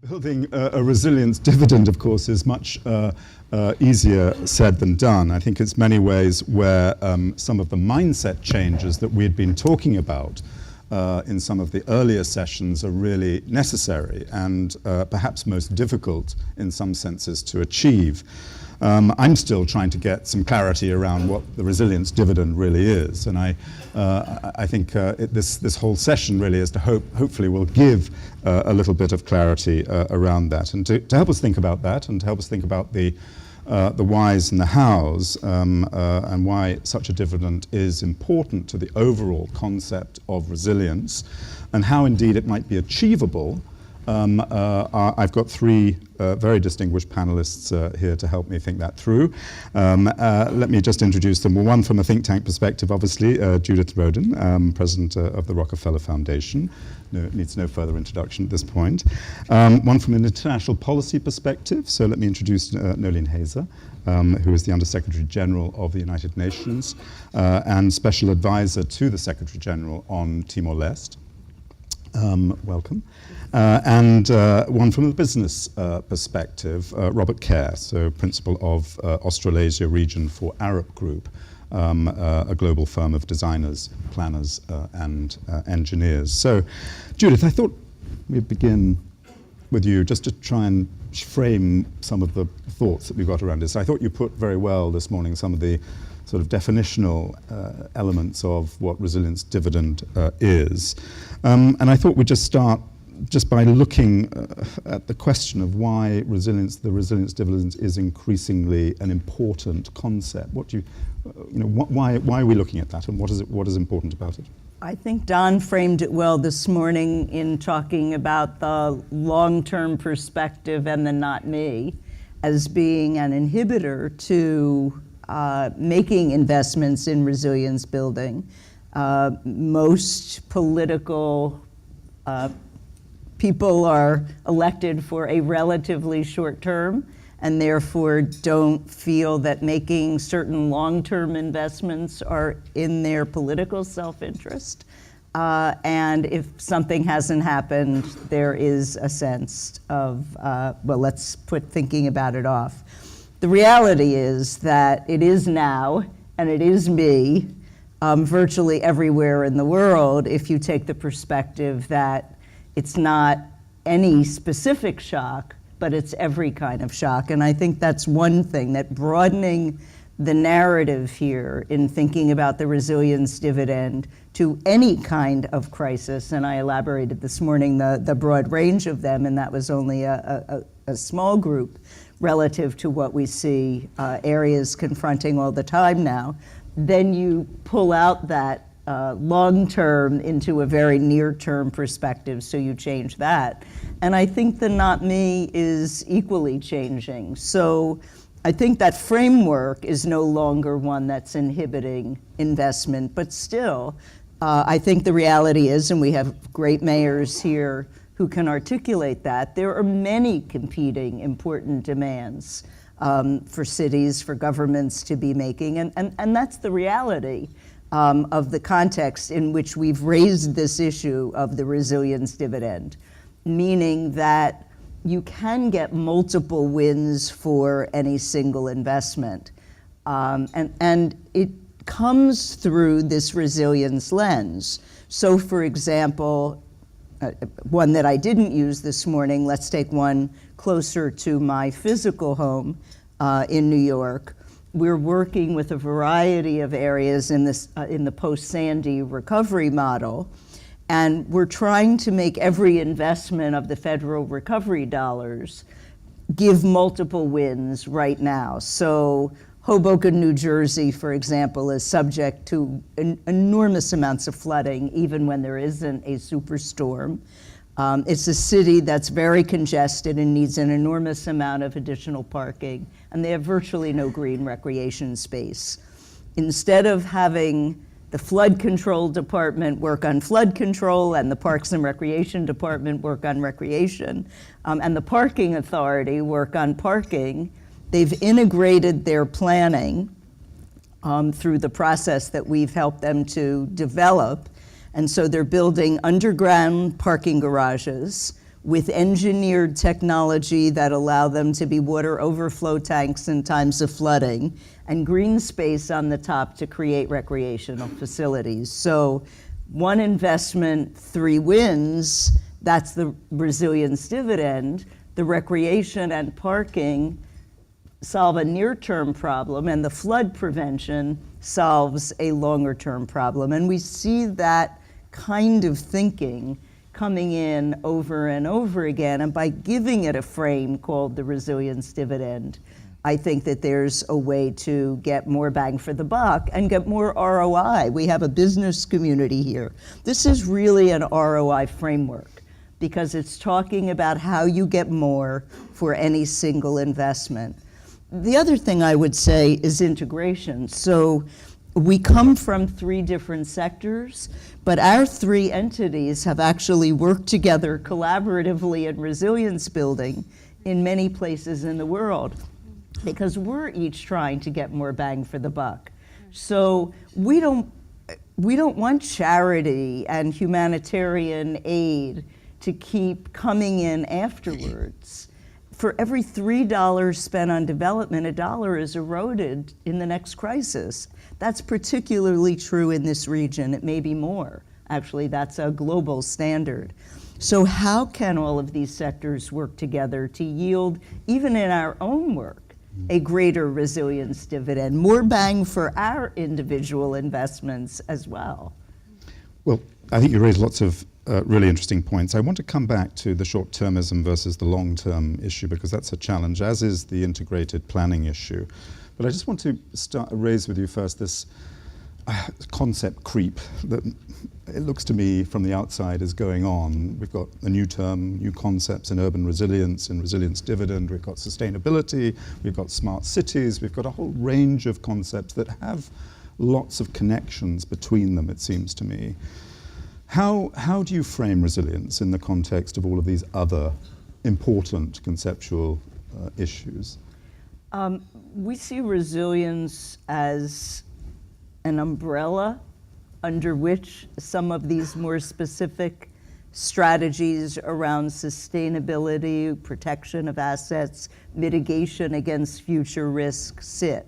Building a resilience dividend, of course, is much easier said than done. I think it's many ways where some of the mindset changes that we had been talking about in some of the earlier sessions are really necessary and perhaps most difficult in some senses to achieve. I'm still trying to get some clarity around what the resilience dividend really is, and I think this whole session really is to hopefully will give a little bit of clarity around that, and to help us think about that, and to help us think about the whys and the hows, and why such a dividend is important to the overall concept of resilience, and how indeed it might be achievable. I've got three very distinguished panelists here to help me think that through. Let me just introduce them. Well, one from a think tank perspective, obviously, Judith Rodin, president of the Rockefeller Foundation. Needs no further introduction at this point. One from an international policy perspective, so let me introduce Nolene Hazer, who is the Under-Secretary General of the United Nations and Special Advisor to the Secretary General on Timor-Leste. Welcome. And one from a business perspective, Robert Kerr, so Principal of Australasia Region for Arab Group, a global firm of designers, planners, and engineers. So, Judith, I thought we'd begin with you just to try and frame some of the thoughts that we've got around this. I thought you put very well this morning some of the sort of definitional elements of what resilience dividend is. And I thought we'd just start just by looking at the question of why the resilience dividend is increasingly an important concept. What do you, why are we looking at that, and what is important about it? I think Don framed it well this morning in talking about the long-term perspective and the not me as being an inhibitor to making investments in resilience building. Most political people are elected for a relatively short term and therefore don't feel that making certain long-term investments are in their political self-interest. And if something hasn't happened, there is a sense of, well, let's put thinking about it off. The reality is that it is now, and it is me, virtually everywhere in the world, if you take the perspective that it's not any specific shock, but it's every kind of shock. And I think that's one thing, that broadening the narrative here in thinking about the resilience dividend to any kind of crisis, and I elaborated this morning the broad range of them, and that was only a small group relative to what we see areas confronting all the time now, then you pull out that long-term into a very near-term perspective, so you change that. And I think the not me is equally changing. So I think that framework is no longer one that's inhibiting investment, but still, I think the reality is, and we have great mayors here who can articulate that, there are many competing important demands for cities, for governments to be making, and that's the reality of the context in which we've raised this issue of the resilience dividend, meaning that you can get multiple wins for any single investment. And it comes through this resilience lens. So for example, one that I didn't use this morning, let's take one closer to my physical home in New York. We're working with a variety of areas in the post-Sandy recovery model, and we're trying to make every investment of the federal recovery dollars give multiple wins right now. So Hoboken, New Jersey, for example, is subject to enormous amounts of flooding, even when there isn't a superstorm. It's a city that's very congested and needs an enormous amount of additional parking, and they have virtually no green recreation space. Instead of having the flood control department work on flood control and the Parks and Recreation department work on recreation, and the parking authority work on parking, they've integrated their planning through the process that we've helped them to develop. And so they're building underground parking garages with engineered technology that allow them to be water overflow tanks in times of flooding, and green space on the top to create recreational facilities. So one investment, 3 wins, that's the resilience dividend. The recreation and parking solve a near-term problem, and the flood prevention solves a longer-term problem. And we see that kind of thinking coming in over and over again. And by giving it a frame called the resilience dividend, I think that there's a way to get more bang for the buck and get more ROI. We have a business community here. This is really an ROI framework because it's talking about how you get more for any single investment. The other thing I would say is integration. So we come from 3 different sectors, but our 3 entities have actually worked together collaboratively in resilience building in many places in the world because we're each trying to get more bang for the buck. So we don't want charity and humanitarian aid to keep coming in afterwards. For every $3 spent on development, $1 is eroded in the next crisis. That's particularly true in this region. It may be more. Actually, that's a global standard. So how can all of these sectors work together to yield, even in our own work, a greater resilience dividend, more bang for our individual investments as well? Well, I think you raised lots of really interesting points. I want to come back to the short-termism versus the long-term issue because that's a challenge, as is the integrated planning issue. But I just want to raise with you first this concept creep that it looks to me from the outside is going on. We've got a new term, new concepts in urban resilience, in resilience dividend, we've got sustainability, we've got smart cities, we've got a whole range of concepts that have lots of connections between them, it seems to me. How do you frame resilience in the context of all of these other important conceptual issues? We see resilience as an umbrella under which some of these more specific strategies around sustainability, protection of assets, mitigation against future risk sit.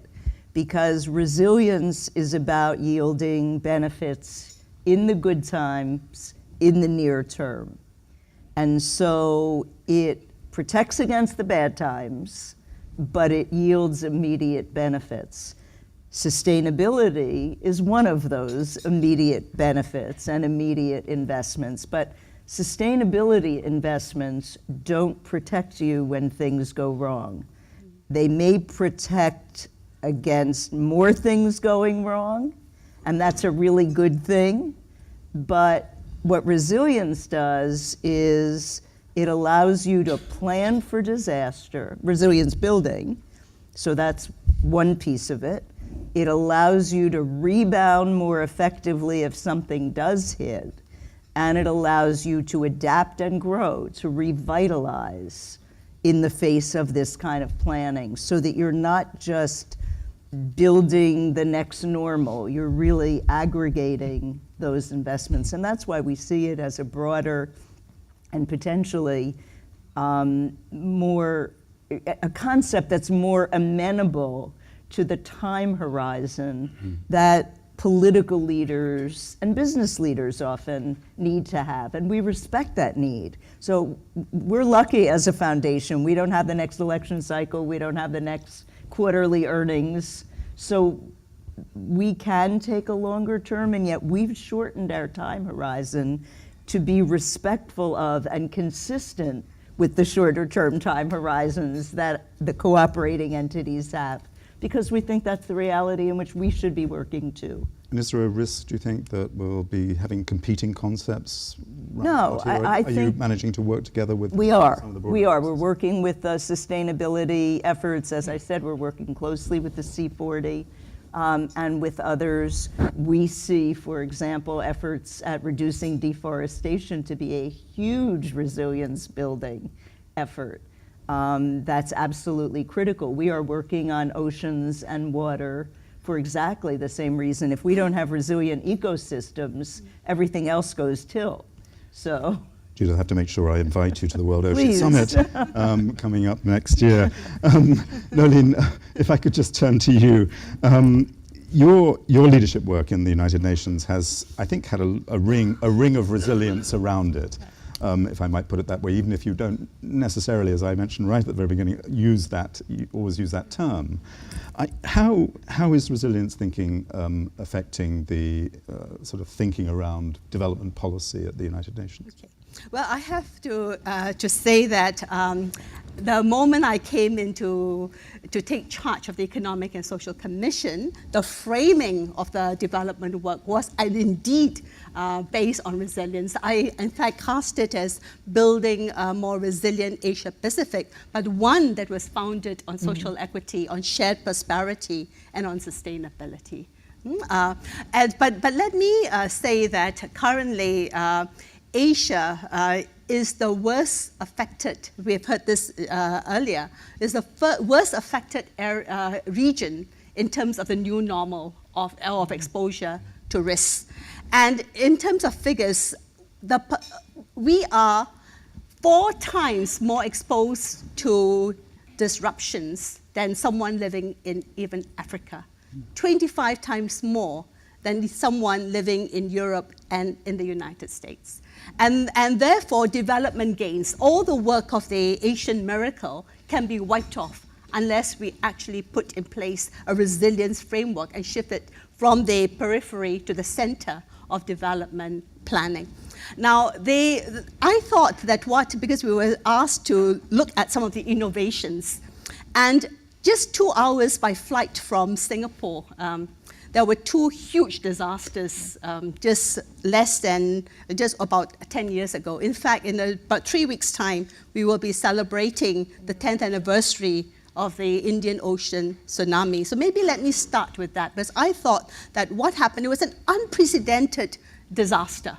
Because resilience is about yielding benefits in the good times, in the near term. And so it protects against the bad times, but it yields immediate benefits. Sustainability is one of those immediate benefits and immediate investments, but sustainability investments don't protect you when things go wrong. They may protect against more things going wrong, and that's a really good thing, but what resilience does is it allows you to plan for disaster, resilience building, so that's one piece of it. It allows you to rebound more effectively if something does hit, and it allows you to adapt and grow, to revitalize in the face of this kind of planning, so that you're not just building the next normal, you're really aggregating those investments. And that's why we see it as a broader and potentially a concept that's more amenable to the time horizon that political leaders and business leaders often need to have, and we respect that need. So we're lucky as a foundation. We don't have the next election cycle, we don't have the next quarterly earnings, so we can take a longer term, and yet we've shortened our time horizon to be respectful of and consistent with the shorter term time horizons that the cooperating entities have, because we think that's the reality in which we should be working too. And is there a risk, do you think, that we'll be having competing concepts? No, I think... Are you managing to work together with We are. Some of the We are. We're working with sustainability efforts. As I said, we're working closely with the C40 and with others. We see, for example, efforts at reducing deforestation to be a huge resilience building effort. That's absolutely critical. We are working on oceans and water for exactly the same reason. If we don't have resilient ecosystems, everything else goes tilt. So Judith, I have to make sure I invite you to the World Ocean Please. Summit coming up next year. Nolene, if I could just turn to you. Your leadership work in the United Nations has, I think, had a ring of resilience around it, if I might put it that way, even if you don't necessarily, as I mentioned right at the very beginning, always use that term. How is resilience thinking affecting the sort of thinking around development policy at the United Nations? Okay. Well, I have to say that the moment I came to take charge of the Economic and Social Commission, the framing of the development work was indeed based on resilience. I, in fact, cast it as building a more resilient Asia-Pacific, but one that was founded on social equity, on shared prosperity, and on sustainability. But let me say that currently, Asia is the worst affected, we've heard this earlier, is the worst affected region in terms of the new normal of exposure to risks. And in terms of figures, we are 4 times more exposed to disruptions than someone living in even Africa, 25 times more than someone living in Europe and in the United States. And therefore, development gains, all the work of the Asian miracle can be wiped off unless we actually put in place a resilience framework and shift it from the periphery to the center of development planning. Now, I thought that because we were asked to look at some of the innovations, and just 2 hours by flight from Singapore, there were 2 huge disasters just about 10 years ago. In fact, in about 3 weeks' time, we will be celebrating the 10th anniversary of the Indian Ocean tsunami. So maybe let me start with that, because I thought that what happened, it was an unprecedented disaster,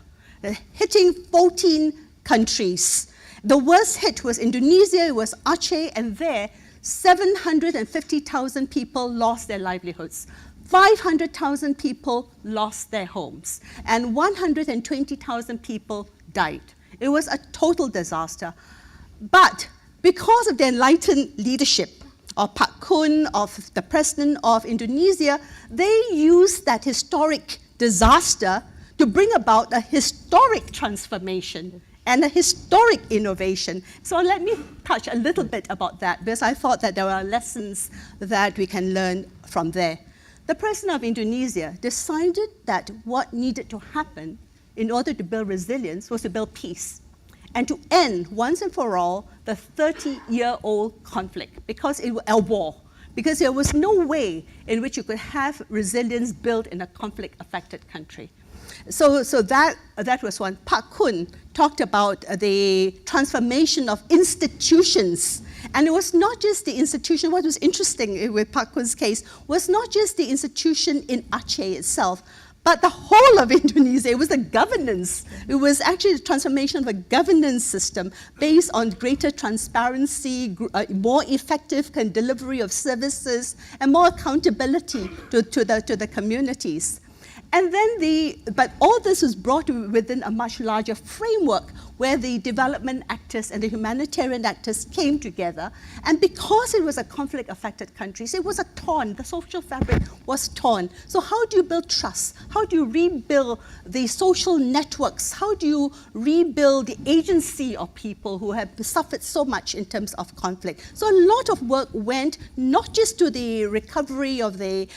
hitting 14 countries. The worst hit was Indonesia, it was Aceh, and there, 750,000 people lost their livelihoods. 500,000 people lost their homes, and 120,000 people died. It was a total disaster. But because of the enlightened leadership of Pak Kun, of the president of Indonesia, they used that historic disaster to bring about a historic transformation and a historic innovation. So let me touch a little bit about that, because I thought that there are lessons that we can learn from there. The president of Indonesia decided that what needed to happen in order to build resilience was to build peace and to end once and for all the 30-year-old conflict, because it was a war, because there was no way in which you could have resilience built in a conflict-affected country. So that was one. Pak Kun talked about the transformation of institutions. And it was not just the institution. What was interesting with Pak Kun's case was not just the institution in Aceh itself, but the whole of Indonesia. It was the governance. It was actually the transformation of a governance system based on greater transparency, more effective delivery of services, and more accountability to the communities. And then but all this was brought within a much larger framework where the development actors and the humanitarian actors came together. And because it was a conflict-affected country, it was the social fabric was torn. So how do you build trust? How do you rebuild the social networks? How do you rebuild the agency of people who have suffered so much in terms of conflict? So a lot of work went not just to the recovery of the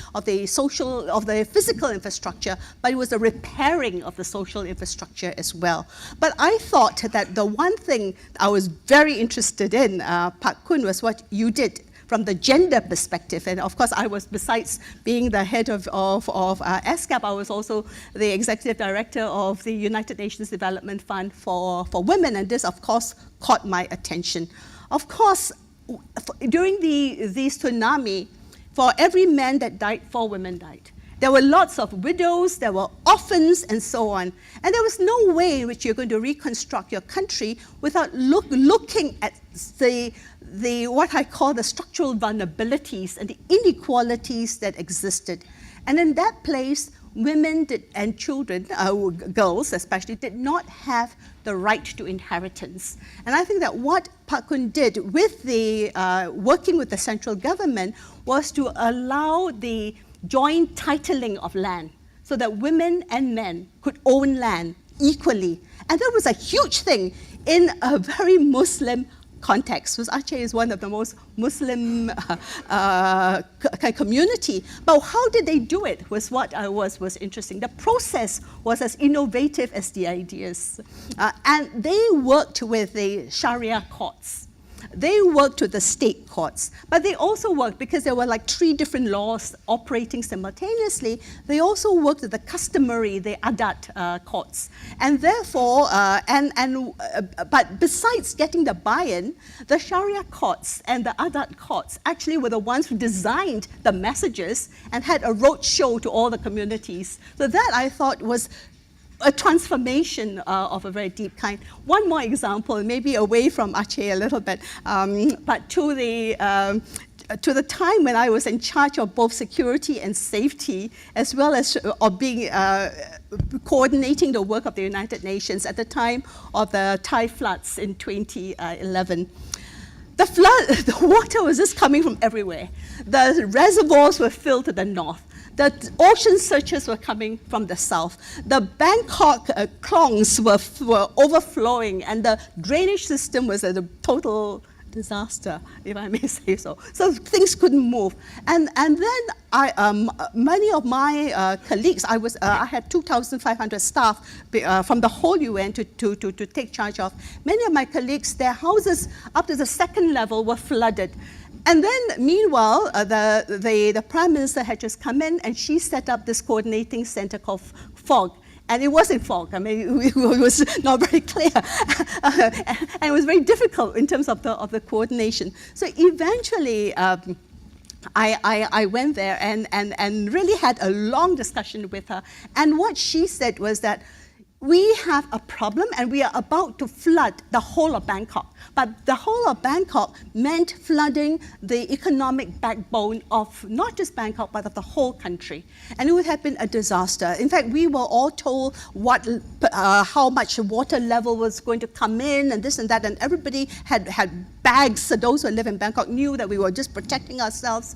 physical infrastructure, but it was the repairing of the social infrastructure as well. But I thought that the one thing I was very interested in, Pak Kun, was what you did from the gender perspective. And of course, I was, besides being the head of ESCAP, I was also the executive director of the United Nations Development Fund for Women. And this, of course, caught my attention. Of course, during the tsunami, for every man that died, 4 women died. There were lots of widows, there were orphans, and so on. And there was no way in which you're going to reconstruct your country without looking at what I call the structural vulnerabilities and the inequalities that existed. And in that place, women and children, girls especially, did not have the right to inheritance. And I think that what Park Kun did with the working with the central government was to allow the joint titling of land so that women and men could own land equally. And that was a huge thing in a very Muslim context, because Aceh is one of the most Muslim community. But how did they do it was what was interesting. The process was as innovative as the ideas. And they worked with the Sharia courts. They worked with the state courts, but they also worked, because there were like 3 different laws operating simultaneously, they also worked with the customary, the adat courts. And therefore, but besides getting the buy-in, the Sharia courts and the adat courts actually were the ones who designed the messages and had a road show to all the communities. So that, I thought, was a transformation of a very deep kind. One more example, maybe away from Aceh a little bit, but to the time when I was in charge of both security and safety, as well as of being coordinating the work of the United Nations at the time of the Thai floods in 2011. The water was just coming from everywhere. The reservoirs were filled to the north. The ocean surges were coming from the south. The Bangkok klongs were overflowing, and the drainage system was a total disaster, if I may say so. So things couldn't move. And then many of my colleagues, I had 2,500 staff from the whole UN to take charge of. Many of my colleagues, their houses up to the 2nd level were flooded. And then, meanwhile, the Prime Minister had just come in, and she set up this coordinating center called FOG. And it wasn't FOG. I mean, it was not very clear. And it was very difficult in terms of the coordination. So eventually, I went there and really had a long discussion with her. And what she said was that we have a problem, and we are about to flood the whole of Bangkok. But the whole of Bangkok meant flooding the economic backbone of not just Bangkok, but of the whole country. And it would have been a disaster. In fact, we were all told how much water level was going to come in, and this and that, and everybody had bags. So those who live in Bangkok knew that we were just protecting ourselves.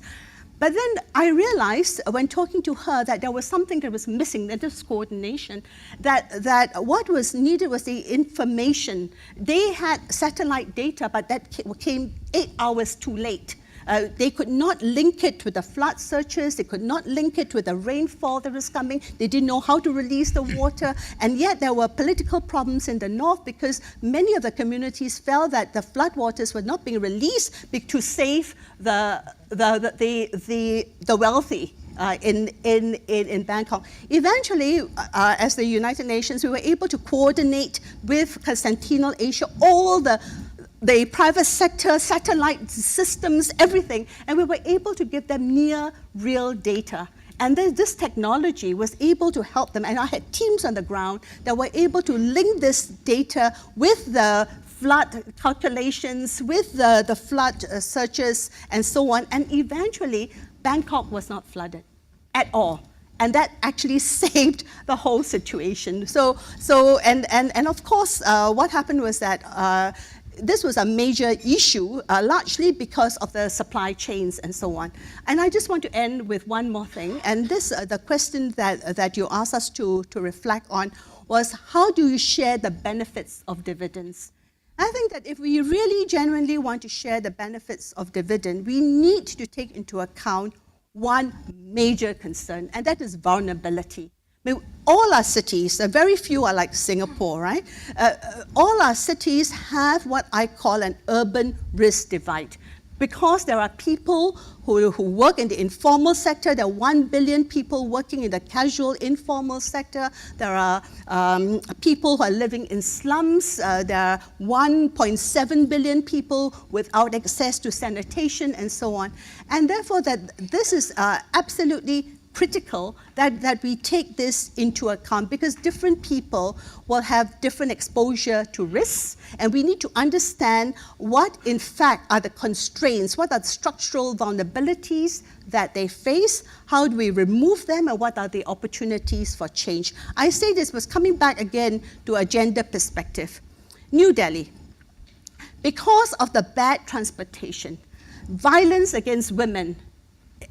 But then I realized, when talking to her, that there was something that was missing, that this coordination, that what was needed was the information. They had satellite data, but that came 8 hours too late. They could not link it with the flood surges. They could not link it with the rainfall that was coming. They didn't know how to release the water. And yet there were political problems in the north, because many of the communities felt that the floodwaters were not being released to save the wealthy in Bangkok. Eventually, as the United Nations, we were able to coordinate with Central Asia all the private sector, satellite systems, everything, and we were able to give them near real data. And then this technology was able to help them, and I had teams on the ground that were able to link this data with the flood calculations, with the flood searches, and so on. And eventually, Bangkok was not flooded at all. And that actually saved the whole situation. And of course, what happened was that this was a major issue, largely because of the supply chains and so on. And I just want to end with one more thing. And this, the question that you asked us to reflect on was, how do you share the benefits of dividends? I think that if we really genuinely want to share the benefits of dividend, we need to take into account one major concern, and that is vulnerability. I mean, all our cities, very few are like Singapore, right? All our cities have what I call an urban risk divide. Because there are people who work in the informal sector, there are 1 billion people working in the casual informal sector, there are people who are living in slums, there are 1.7 billion people without access to sanitation and so on. And therefore, that this is absolutely critical that we take this into account, because different people will have different exposure to risks, and we need to understand what in fact are the constraints, what are the structural vulnerabilities that they face, how do we remove them, and what are the opportunities for change. I say this was coming back again to a gender perspective. New Delhi, because of the bad transportation, violence against women,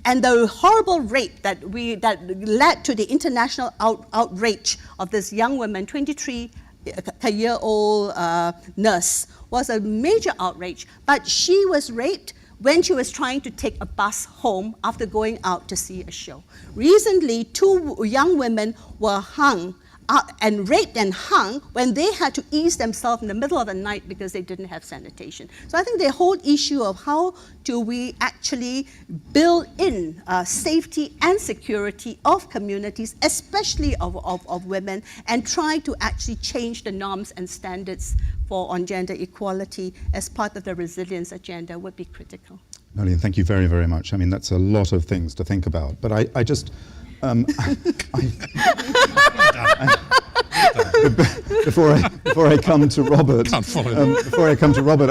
and the horrible rape that led to the international outrage of this young woman, 23-year-old nurse, was a major outrage. But she was raped when she was trying to take a bus home after going out to see a show. Recently, 2 young women were hung and raped and hung when they had to ease themselves in the middle of the night because they didn't have sanitation. So I think the whole issue of how do we actually build in safety and security of communities, especially of women, and try to actually change the norms and standards on gender equality as part of the resilience agenda would be critical. Nolene, thank you very, very much. I mean, that's a lot of things to think about. But I just... before I come to Robert,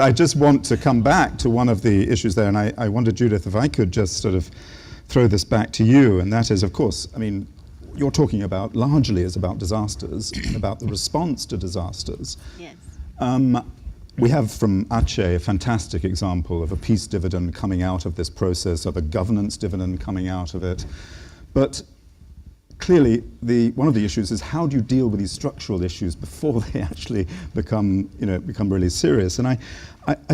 I just want to come back to one of the issues there, and I wonder, Judith, if I could just sort of throw this back to you, and that is, of course, I mean, you're talking about largely is about disasters and about the response to disasters. Yes. We have from Aceh a fantastic example of a peace dividend coming out of this process, of a governance dividend coming out of it. But clearly, one of the issues is how do you deal with these structural issues before they actually become really serious? And I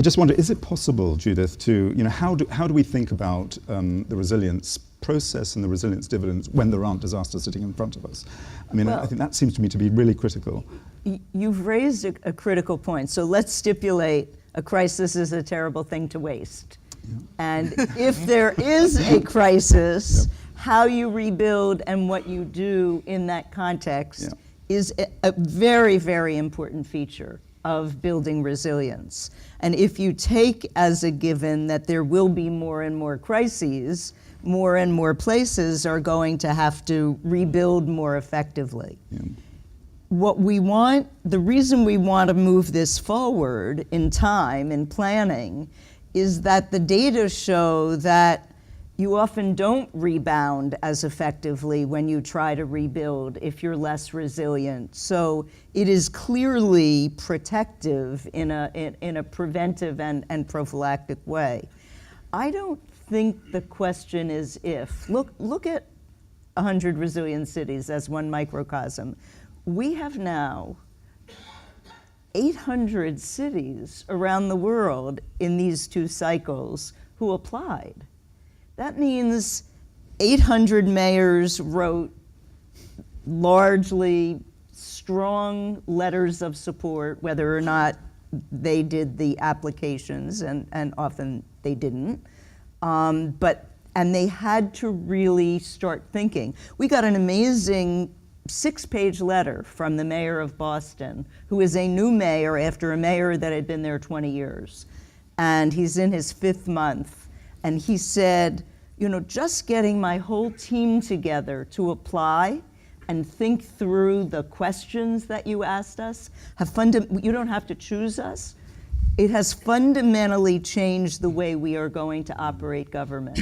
just wonder, is it possible, Judith, to, how do we think about the resilience process and the resilience dividends when there aren't disasters sitting in front of us? I mean, I think that seems to me to be really critical. You've raised a critical point. So let's stipulate a crisis is a terrible thing to waste. Yeah. And if there is a crisis, how you rebuild and what you do in that context is a very, very important feature of building resilience. And if you take as a given that there will be more and more crises, more and more places are going to have to rebuild more effectively. Yeah. What we want, the reason we want to move this forward in time, in planning, is that the data show that you often don't rebound as effectively when you try to rebuild if you're less resilient. So it is clearly protective in a preventive and prophylactic way. I don't think the question is if. Look at 100 resilient cities as one microcosm. We have now 800 cities around the world in these 2 cycles who applied. That means 800 mayors wrote largely strong letters of support, whether or not they did the applications, and often they didn't. And they had to really start thinking. We got an amazing 6-page letter from the mayor of Boston, who is a new mayor after a mayor that had been there 20 years. And he's in his 5th month. And he said, just getting my whole team together to apply and think through the questions that you asked us, you don't have to choose us. It has fundamentally changed the way we are going to operate government.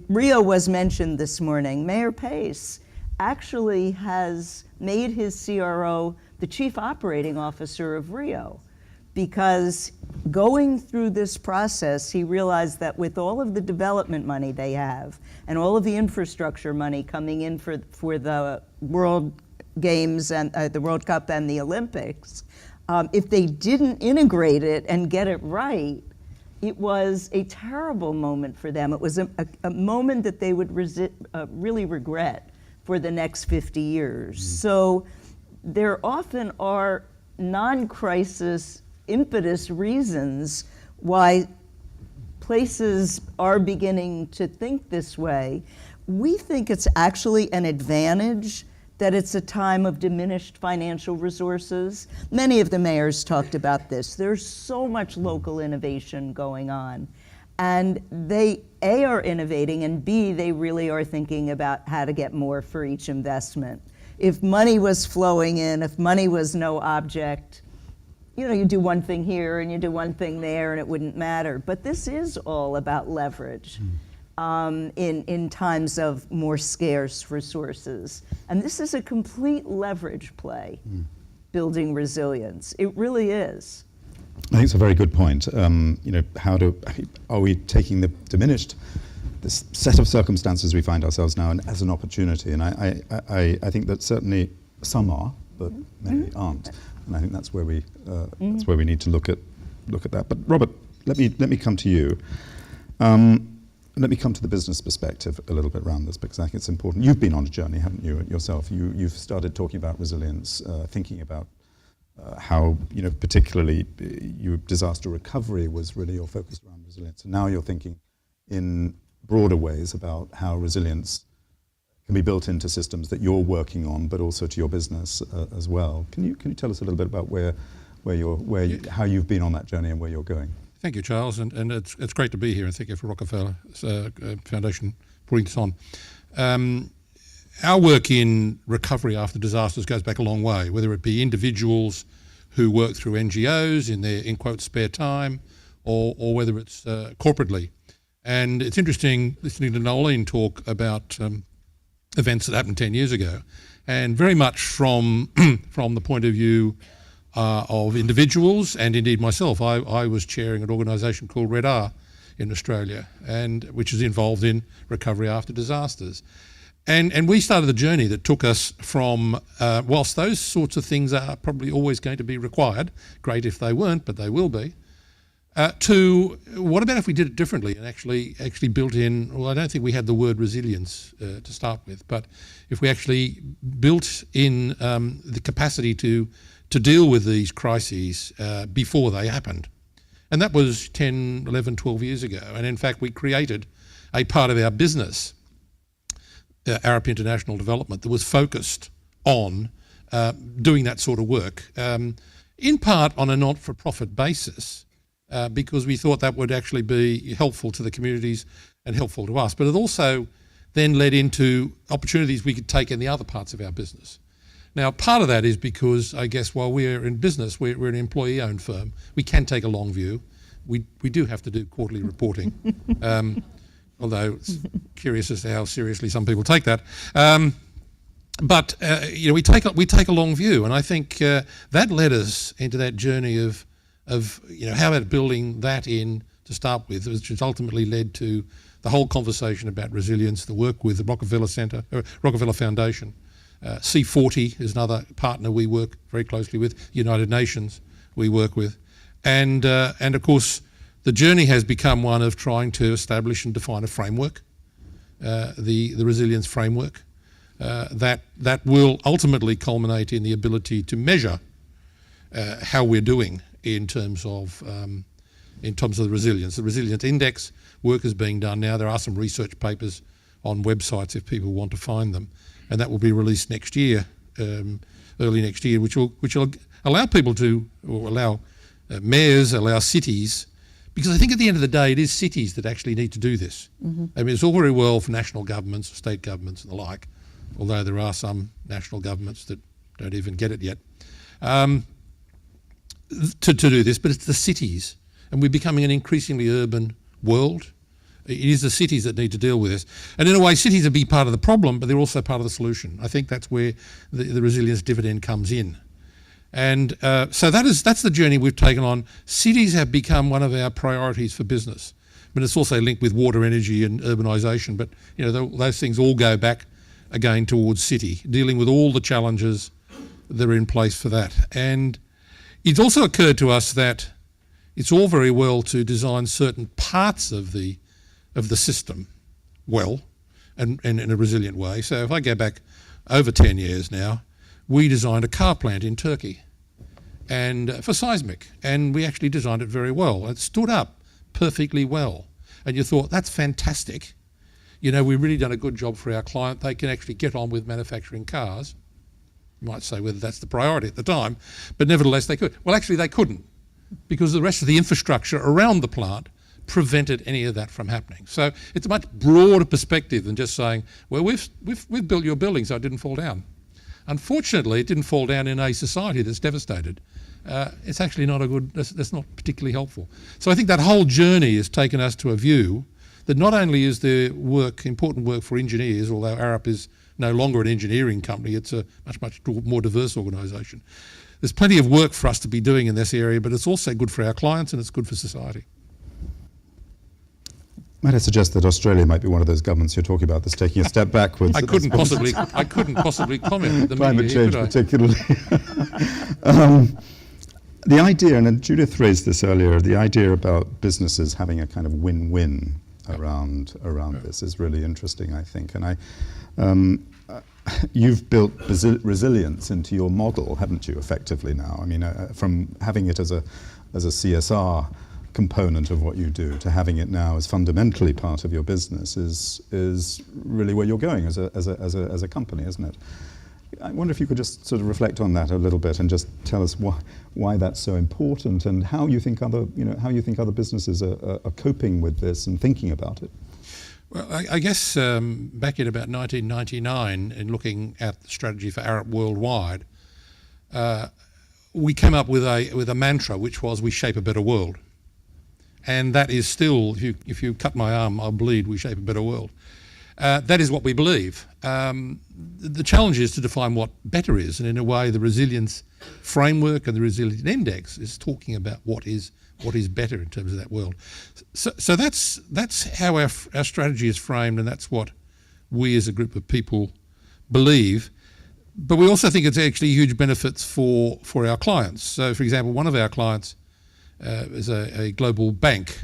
Rio was mentioned this morning. Mayor Pace actually has made his CRO the chief operating officer of Rio, because going through this process, he realized that with all of the development money they have and all of the infrastructure money coming in for the World Games and the World Cup and the Olympics, if they didn't integrate it and get it right, it was a terrible moment for them. It was a moment that they would really regret for the next 50 years. So there often are non-crisis impetus reasons why places are beginning to think this way. We think it's actually an advantage that it's a time of diminished financial resources. Many of the mayors talked about this. There's so much local innovation going on. And they A, are innovating, and B, they really are thinking about how to get more for each investment. If money was flowing in, if money was no object, you do one thing here and you do one thing there and it wouldn't matter. But this is all about leverage in times of more scarce resources. And this is a complete leverage play, building resilience. It really is. I think it's a very good point. Are we taking this set of circumstances we find ourselves now as an opportunity? And I think that certainly some are, but many aren't. And I think that's where we need to look at that. But Robert, let me come to you. Let me come to the business perspective a little bit around this, because I think it's important. You've been on a journey, haven't you, yourself? You've started talking about resilience, thinking about how, particularly your disaster recovery was really your focus around resilience. And now you're thinking in broader ways about how resilience can be built into systems that you're working on, but also to your business as well. Can you tell us a little bit about how you've been on that journey and where you're going? Thank you, Charles, and it's great to be here, and thank you for Rockefeller Foundation putting this on. Our work in recovery after disasters goes back a long way, whether it be individuals who work through NGOs in their, in quote, spare time, or whether it's corporately. And it's interesting listening to Nolene talk about events that happened 10 years ago, and very much from the point of view of individuals, and indeed myself. I was chairing an organisation called Red R in Australia, and which is involved in recovery after disasters. And we started the journey that took us from, whilst those sorts of things are probably always going to be required, great if they weren't, but they will be, to what about if we did it differently and actually built in, well, I don't think we had the word resilience to start with, but if we actually built in the capacity to deal with these crises before they happened. And that was 10, 11, 12 years ago. And in fact, we created a part of our business, Arup International Development, that was focused on doing that sort of work, in part on a not-for-profit basis, because we thought that would actually be helpful to the communities and helpful to us. But it also then led into opportunities we could take in the other parts of our business. Now, part of that is because, I guess, while we're in business, we're an employee-owned firm, we can take a long view. We do have to do quarterly reporting, although it's curious as to how seriously some people take that. But we take a long view, and I think that led us into that journey of how about building that in to start with, which has ultimately led to the whole conversation about resilience, the work with the Rockefeller Foundation. C40 is another partner we work very closely with. United Nations we work with, and of course the journey has become one of trying to establish and define a framework, the resilience framework, that will ultimately culminate in the ability to measure how we're doing in terms of the resilience. The resilience index work is being done now. There are some research papers on websites if people want to find them. And that will be released next year, early next year, which will allow people to, or allow mayors, allow cities, because I think at the end of the day, it is cities that actually need to do this. Mm-hmm. I mean, it's all very well for national governments, state governments and the like, although there are some national governments that don't even get it yet, to do this, but it's the cities. And we're becoming an increasingly urban world. It is the cities that need to deal with this. And in a way, cities are part of the problem, but they're also part of the solution. I think that's where the resilience dividend comes in. And so that's the journey we've taken on. Cities have become one of our priorities for business. I mean, it's also linked with water, energy and urbanisation, but those things all go back again towards city, dealing with all the challenges that are in place for that. And it's also occurred to us that it's all very well to design certain parts of the system well and in a resilient way. So if I go back over 10 years now, we designed a car plant in Turkey and for seismic, and we actually designed it very well. It stood up perfectly well. And you thought, that's fantastic. We've really done a good job for our client. They can actually get on with manufacturing cars. You might say whether that's the priority at the time, but nevertheless they could. Well, actually they couldn't, because the rest of the infrastructure around the plant prevented any of that from happening. So it's a much broader perspective than just saying, well, we've built your building so it didn't fall down. Unfortunately, it didn't fall down in a society that's devastated. It's actually not that's not particularly helpful. So I think that whole journey has taken us to a view that not only is there important work for engineers, although Arup is no longer an engineering company, it's a much more diverse organisation. There's plenty of work for us to be doing in this area, but it's also good for our clients and it's good for society. Might I suggest that Australia might be one of those governments you're talking about that's taking a step backwards? I couldn't possibly comment at the climate media, change could I? particularly. The idea, and Judith raised this earlier, the idea about businesses having a kind of win-win around this is really interesting, I think. And you've built resilience into your model, haven't you, effectively now? I mean, from having it as a CSR component of what you do to having it now as fundamentally part of your business is really where you're going as a company, isn't it? I wonder if you could just sort of reflect on that a little bit and just tell us why that's so important and how you think other businesses are coping with this and thinking about it. Well, I guess back in about 1999, in looking at the strategy for Arup worldwide, we came up with a mantra, which was "We shape a better world," and that is still, if you cut my arm, I'll bleed. We shape a better world. That is what we believe. The challenge is to define what better is, and in a way, the resilience framework and the resilience index is talking about what is better in terms of that world. So that's how our strategy is framed, and that's what we as a group of people believe. But we also think it's actually huge benefits for our clients. So, for example, one of our clients is a global bank,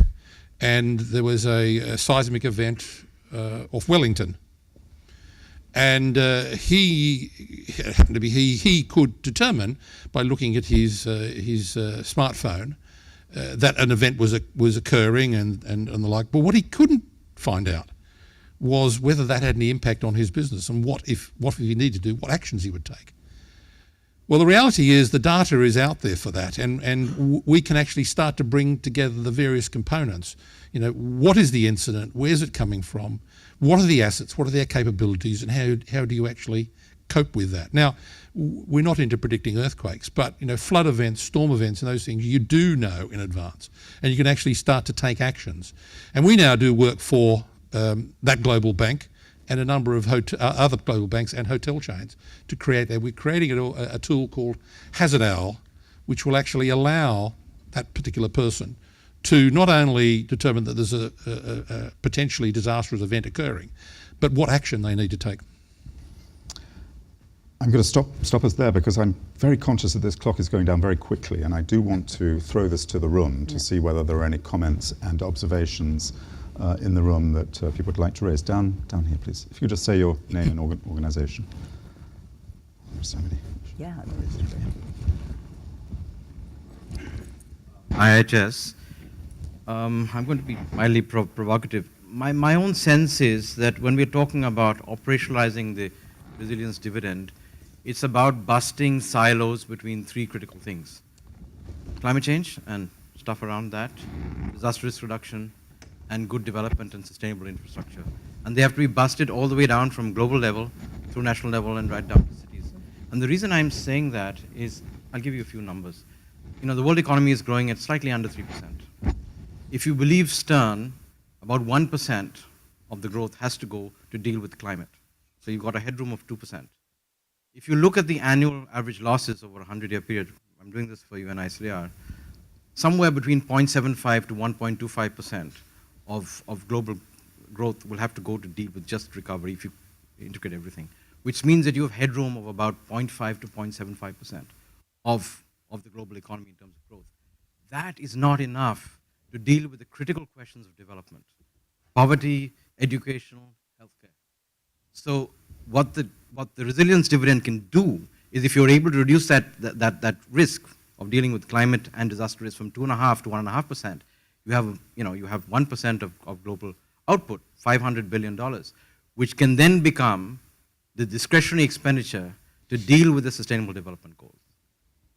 and there was a seismic event off Wellington. And he could determine by looking at his smartphone that an event was occurring and the like. But what he couldn't find out was whether that had any impact on his business and what if he needed to do, what actions he would take. Well, the reality is the data is out there for that, and we can actually start to bring together the various components. You know, what is the incident? Where's it coming from? What are the assets? What are their capabilities? And how do you actually cope with that? Now, we're not into predicting earthquakes, but flood events, storm events, and those things you do know in advance, and you can actually start to take actions. And we now do work for that global bank and a number of other global banks and hotel chains to create that. We're creating a tool called Hazard Owl, which will actually allow that particular person to not only determine that there's a potentially disastrous event occurring, but what action they need to take. I'm going to stop us there because I'm very conscious that this clock is going down very quickly, and I do want to throw this to the room to see whether there are any comments and observations in the room that people would like to raise. Down here, please. If you could just say your name and organisation. There's so many. Yeah. IHS. I'm going to be mildly provocative. My own sense is that when we're talking about operationalizing the resilience dividend, it's about busting silos between three critical things: climate change and stuff around that, disaster risk reduction, and good development and sustainable infrastructure. And they have to be busted all the way down from global level, through national level, and right down to cities. And the reason I'm saying that is, I'll give you a few numbers. The world economy is growing at slightly under 3%. If you believe Stern, about 1% of the growth has to go to deal with climate. So you've got a headroom of 2%. If you look at the annual average losses over a 100-year period, I'm doing this for you and ICCCRN, somewhere between 0.75 to 1.25% of global growth will have to go to deal with just recovery if you integrate everything, which means that you have headroom of about 0.5 to 0.75% of the global economy in terms of growth. That is not enough to deal with the critical questions of development: poverty, educational, healthcare. So what the resilience dividend can do is, if you're able to reduce that risk of dealing with climate and disaster risk from 2.5 to 1.5%, you have 1% of global output, $500 billion, which can then become the discretionary expenditure to deal with the sustainable development goals.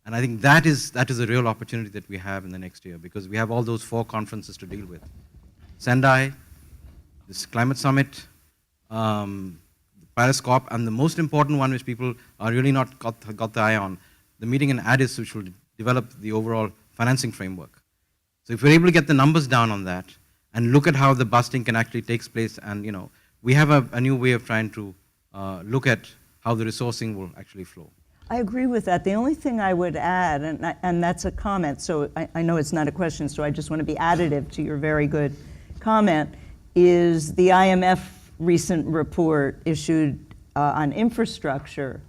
And I think that is a real opportunity that we have in the next year, because we have all those 4 conferences to deal with. Sendai, this climate summit, the Paris COP, and the most important one which people are really not got the eye on, the meeting in Addis, which will develop the overall financing framework. So if we're able to get the numbers down on that and look at how the busting can actually take place, and we have a new way of trying to look at how the resourcing will actually flow. I agree with that. The only thing I would add, and that's a comment, so I know it's not a question, so I just want to be additive to your very good comment, is the IMF recent report issued on infrastructure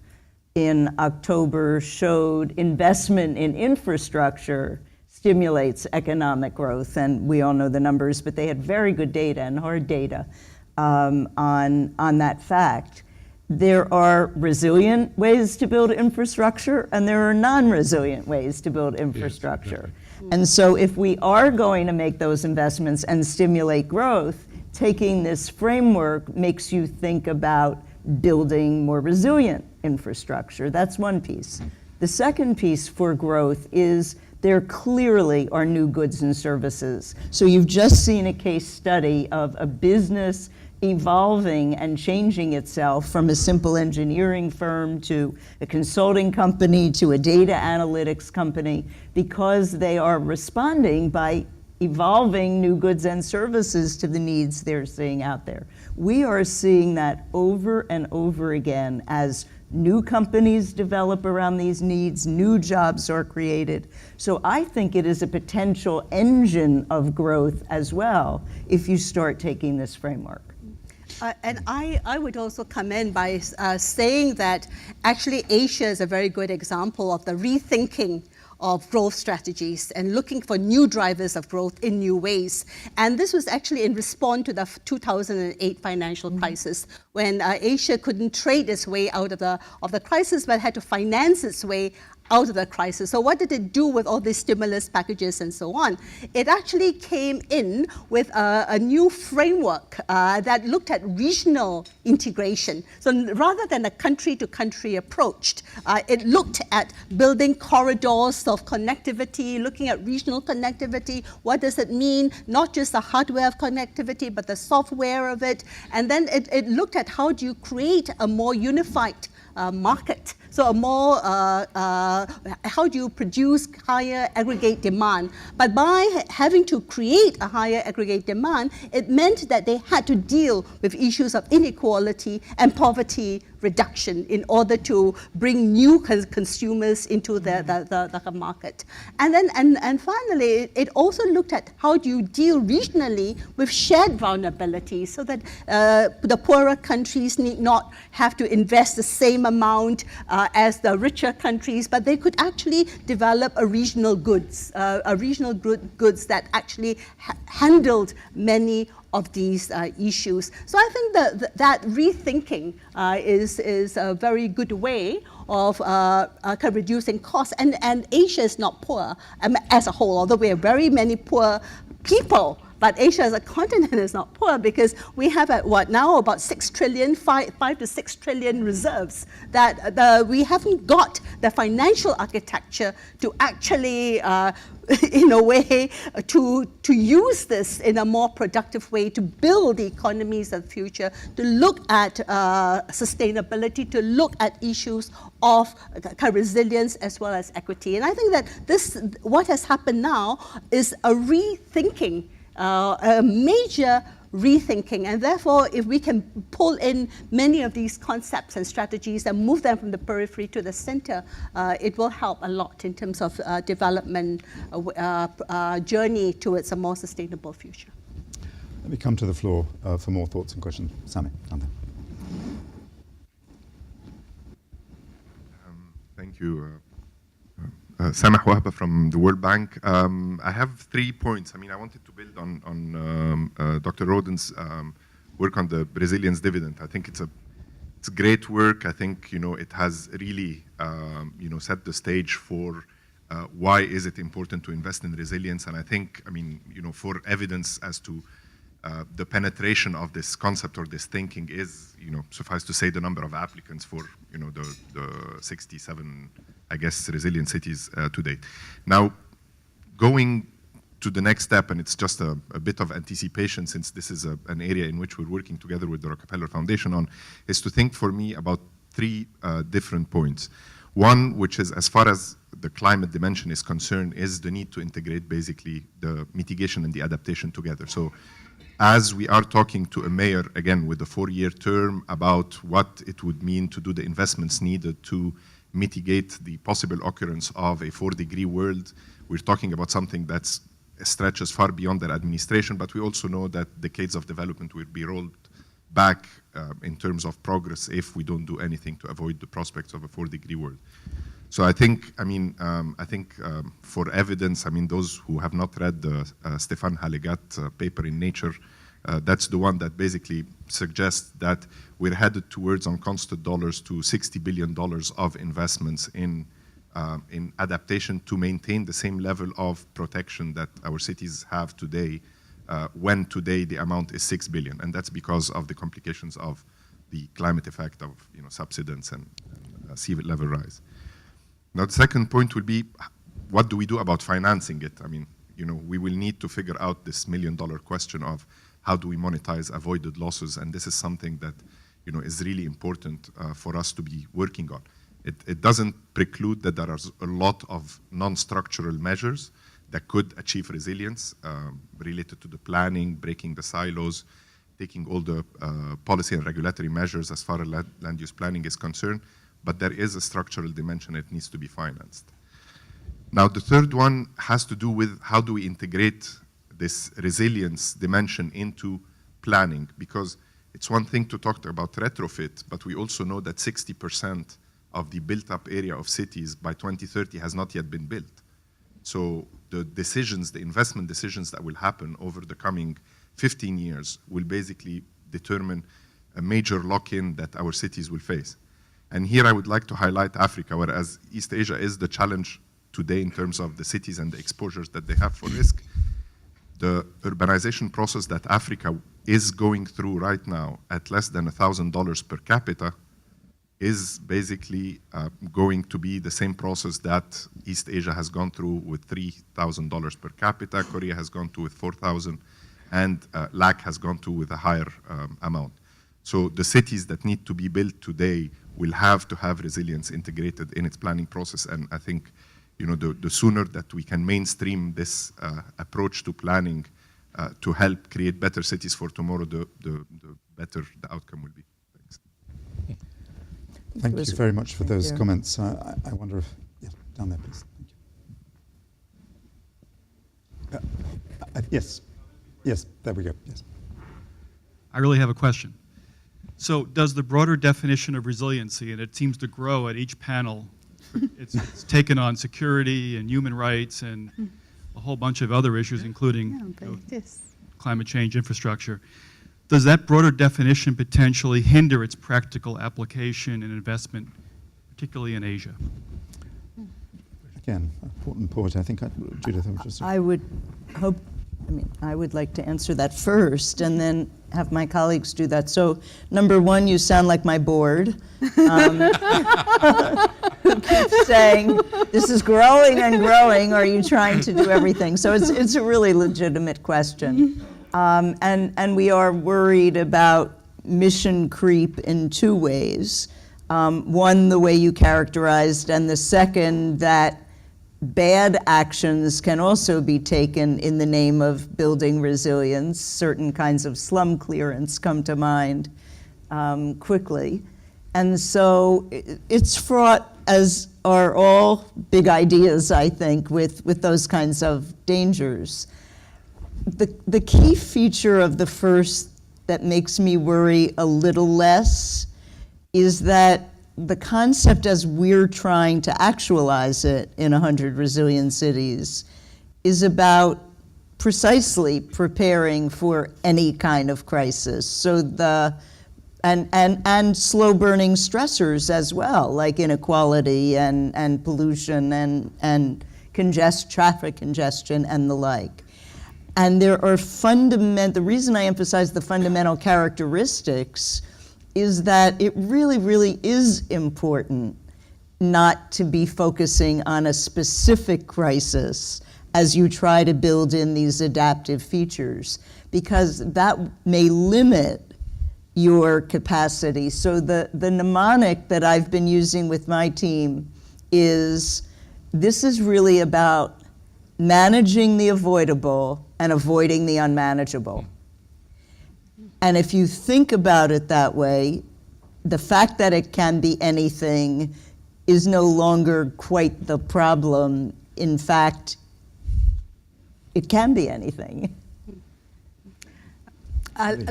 in October showed investment in infrastructure stimulates economic growth, and we all know the numbers, but they had very good data and hard data on that fact. There are resilient ways to build infrastructure, and there are non-resilient ways to build infrastructure. Yes, exactly. And so if we are going to make those investments and stimulate growth, taking this framework makes you think about building more resilient infrastructure. That's one piece. The second piece for growth is there clearly are new goods and services. So you've just seen a case study of a business evolving and changing itself from a simple engineering firm to a consulting company to a data analytics company because they are responding by evolving new goods and services to the needs they're seeing out there. We are seeing that over and over again as new companies develop around these needs, new jobs are created. So I think it is a potential engine of growth as well if you start taking this framework. And I would also come in by saying that actually Asia is a very good example of the rethinking of growth strategies and looking for new drivers of growth in new ways. And this was actually in response to the 2008 financial crisis, when Asia couldn't trade its way out of the crisis, but had to finance its way out of the crisis. So what did it do with all these stimulus packages and so on? It actually came in with a new framework that looked at regional integration. So rather than a country-to-country approach, it looked at building corridors of connectivity, looking at regional connectivity. What does it mean? Not just the hardware of connectivity, but the software of it. And then it looked at how do you create a more unified market. So a more, how do you produce higher aggregate demand? But by having to create a higher aggregate demand, it meant that they had to deal with issues of inequality and poverty reduction in order to bring new consumers into the market. And then, and finally, it also looked at how do you deal regionally with shared vulnerabilities so that the poorer countries need not have to invest the same amount as the richer countries, but they could actually develop a regional goods that actually handled many of these issues. So I think that rethinking is a very good way of reducing costs. And Asia is not poor as a whole, although we have very many poor people. But Asia as a continent is not poor because we have about 6 trillion, 5 to 6 trillion reserves that we haven't got the financial architecture to actually in a way to use this in a more productive way to build the economies of the future, to look at sustainability, to look at issues of resilience as well as equity. And I think that what has happened now is a rethinking, a major rethinking, and therefore if we can pull in many of these concepts and strategies and move them from the periphery to the center, it will help a lot in terms of development journey towards a more sustainable future. Let me come to the floor for more thoughts and questions. Sami, down there. Thank you. Samah Wahba from the World Bank. I have 3 points. I wanted to build on Dr. Roden's work on the resilience dividend. I think it's great work. I think it has really set the stage for why is it important to invest in resilience. And I think for evidence as to the penetration of this concept or this thinking is suffice to say the number of applicants for the 67 I guess resilient cities to date. Now, going to the next step, and it's just a bit of anticipation since this is an area in which we're working together with the Rockefeller Foundation on, is to think for me about three different points. One, which is as far as the climate dimension is concerned, is the need to integrate basically the mitigation and the adaptation together. So as we are talking to a mayor, again, with a 4-year term about what it would mean to do the investments needed to mitigate the possible occurrence of a 4-degree world, we're talking about something that stretches far beyond their administration, but we also know that decades of development will be rolled back in terms of progress if we don't do anything to avoid the prospects of a 4-degree world. So I think, for evidence, those who have not read the Stefan Hallegat paper in Nature, that's the one that basically suggests that we're headed towards, on constant dollars, to $60 billion of investments in adaptation to maintain the same level of protection that our cities have today, when today the amount is $6 billion. And that's because of the complications of the climate effect of subsidence and sea level rise. Now, the second point will be, what do we do about financing it? We will need to figure out this $1 million question of how do we monetize avoided losses, and this is something that is really important for us to be working on. It doesn't preclude that there are a lot of non-structural measures that could achieve resilience related to the planning, breaking the silos, taking all the policy and regulatory measures as far as land use planning is concerned, but there is a structural dimension that needs to be financed. Now, the third one has to do with how do we integrate this resilience dimension into planning, because it's one thing to talk about retrofit, but we also know that 60% of the built-up area of cities by 2030 has not yet been built. So the decisions, the investment decisions that will happen over the coming 15 years will basically determine a major lock-in that our cities will face. And here I would like to highlight Africa, whereas East Asia is the challenge today in terms of the cities and the exposures that they have for risk. The urbanization process that Africa is going through right now at less than $1,000 per capita is basically going to be the same process that East Asia has gone through with $3,000 per capita, Korea has gone through with 4,000, and LAC has gone through with a higher amount. So the cities that need to be built today will have to have resilience integrated in its planning process, and I think the sooner that we can mainstream this approach to planning to help create better cities for tomorrow, the better the outcome will be. Thanks. Thank you very much for those comments. I wonder if, yeah, down there, please. Thank you. Yes, there we go, yes. I really have a question. So does the broader definition of resiliency, and it seems to grow at each panel, it's taken on security and human rights and a whole bunch of other issues, including climate change, infrastructure. Does that broader definition potentially hinder its practical application and investment, particularly in Asia? Again, important point. I think, Judith, I would like to answer that first and then have my colleagues do that. So, number one, you sound like my board, who keeps saying, this is growing and growing, are you trying to do everything? So it's a really legitimate question. And we are worried about mission creep in two ways. One, the way you characterized, and the second, that bad actions can also be taken in the name of building resilience. Certain kinds of slum clearance come to mind quickly. And so it's fraught, as are all big ideas, I think, with those kinds of dangers. The key feature of the first that makes me worry a little less is that the concept as we're trying to actualize it in 100 Resilient Cities is about precisely preparing for any kind of crisis. So and slow burning stressors as well, like inequality and pollution and traffic congestion and the like. And there are the reason I emphasize the fundamental characteristics is that it really, really is important not to be focusing on a specific crisis as you try to build in these adaptive features, because that may limit your capacity. So the mnemonic that I've been using with my team is, this is really about managing the avoidable and avoiding the unmanageable. And if you think about it that way, the fact that it can be anything is no longer quite the problem. In fact, it can be anything.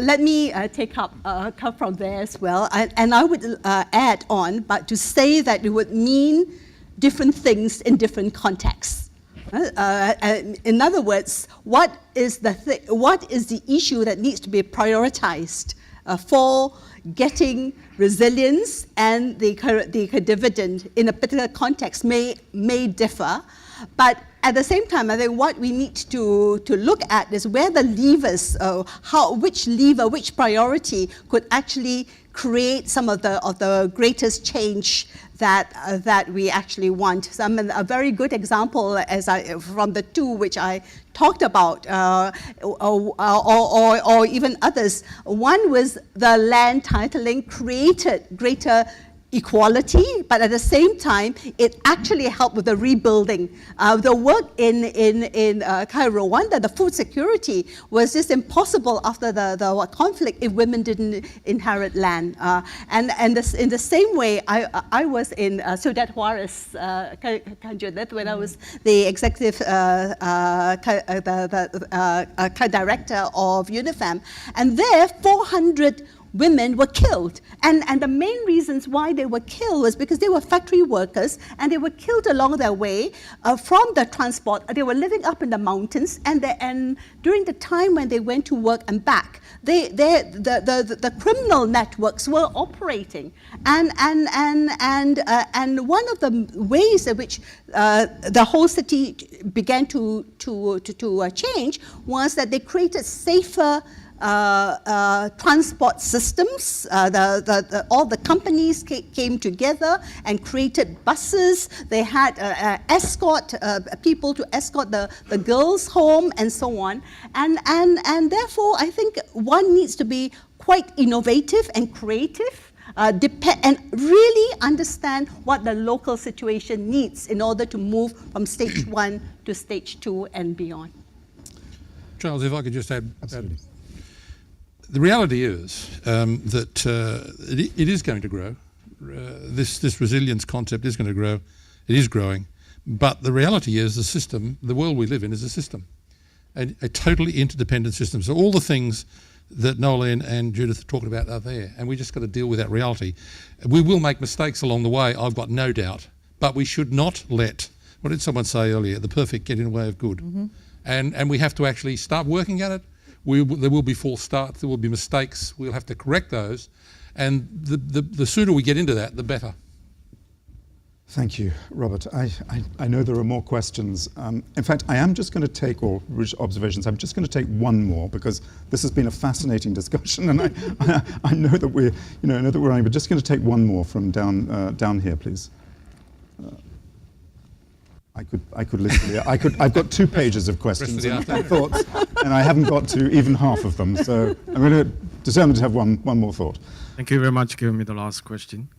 Let me take up come from there as well, and I would add on, but to say that it would mean different things in different contexts. In other words, what is the issue that needs to be prioritized for getting resilience and the dividend in a particular context may differ, but at the same time, I think what we need to look at is where the levers, which priority could actually create some of the greatest change that we actually want. So, I mean, a very good example, from the two which I talked about, or even others. One was the land titling created greater equality, but at the same time, it actually helped with the rebuilding. The work in Rwanda, the food security was just impossible after the conflict if women didn't inherit land. And in the same way, I was in Ciudad Juarez, when I was the executive director of UNIFEM, and there 400 women were killed. And the main reasons why they were killed was because they were factory workers, and they were killed along their way from the transport. They were living up in the mountains, and during the time when they went to work and back, the criminal networks were operating. And one of the ways in which the whole city began to change was that they created safer transport systems. All the companies came together and created buses. They had people to escort the girls home and so on. And therefore, I think one needs to be quite innovative and creative, and really understand what the local situation needs in order to move from stage 1 to stage 2 and beyond. Charles, if I could just add. Absolutely. The reality is that it is going to grow. This resilience concept is going to grow. It is growing. But the reality is the world we live in is a system, a totally interdependent system. So all the things that Nolan and Judith are talking about are there, and we just got to deal with that reality. We will make mistakes along the way, I've got no doubt, but we should not let, what did someone say earlier, the perfect get in the way of good. Mm-hmm. And we have to actually start working at it. There will be false starts, there will be mistakes, we'll have to correct those, and the sooner we get into that, the better. Thank you, Robert. I know there are more questions. In fact, I am just going to take, or observations, I'm just going to take one more, because this has been a fascinating discussion, and I know that we're running, but just going to take one more from down here, please. I could literally, I've got 2 pages of questions and thoughts, and I haven't got to even half of them. So I'm going to determine to have one more thought. Thank you very much for giving me the last question.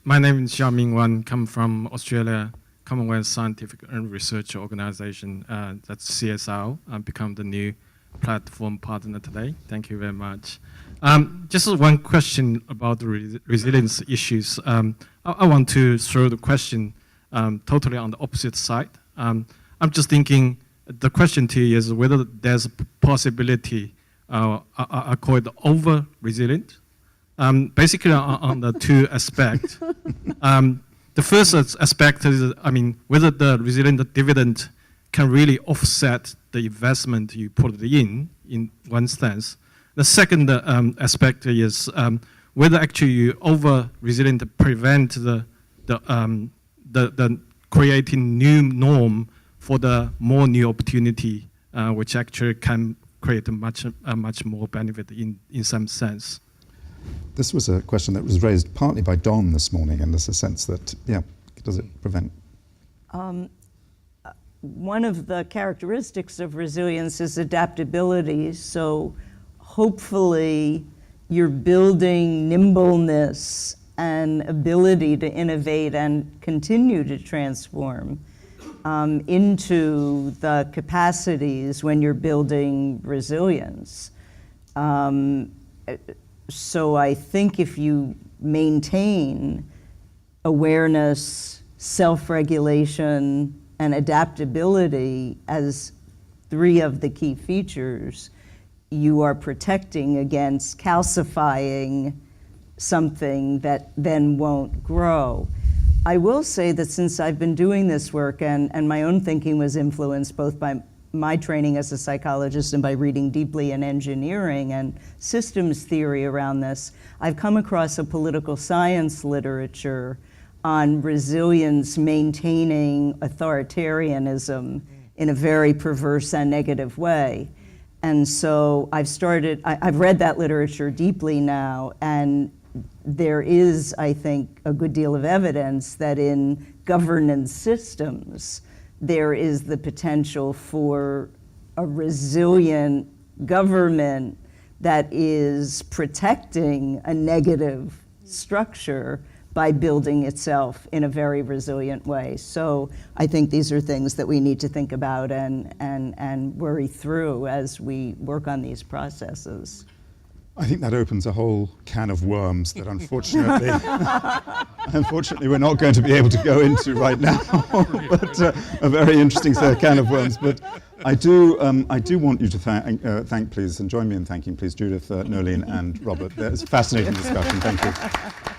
My name is Xia Ming Wan, come from Australia Commonwealth Scientific and Research Organization, that's CSR. I've become the new platform partner today. Thank you very much. Just one question about the resilience issues. I want to throw the question totally on the opposite side. I'm just thinking, the question to you is whether there's a possibility, I call it over-resilient, basically on the 2 aspects. The first aspect is, whether the resilient dividend can really offset the investment you put in one sense. The second aspect is whether actually you over-resilient prevent the creating new norm for the more new opportunity, which actually can create a much more benefit in some sense. This was a question that was raised partly by Don this morning, and there's a sense that, does it prevent? one of the characteristics of resilience is adaptability. So hopefully you're building nimbleness and ability to innovate and continue to transform into the capacities when you're building resilience. So I think if you maintain awareness, self-regulation, and adaptability as three of the key features, you are protecting against calcifying something that then won't grow. I will say that since I've been doing this work, and my own thinking was influenced both by my training as a psychologist and by reading deeply in engineering and systems theory around this, I've come across a political science literature on resilience maintaining authoritarianism in a very perverse and negative way. And so I've read that literature deeply now, and there is, I think, a good deal of evidence that in governance systems, there is the potential for a resilient government that is protecting a negative structure by building itself in a very resilient way. So I think these are things that we need to think about and worry through as we work on these processes. I think that opens a whole can of worms that unfortunately, unfortunately we're not going to be able to go into right now, but a very interesting can of worms. But I do want you to thank, please, and join me in thanking, please, Judith, Nolene, and Robert. It's a fascinating discussion. Thank you.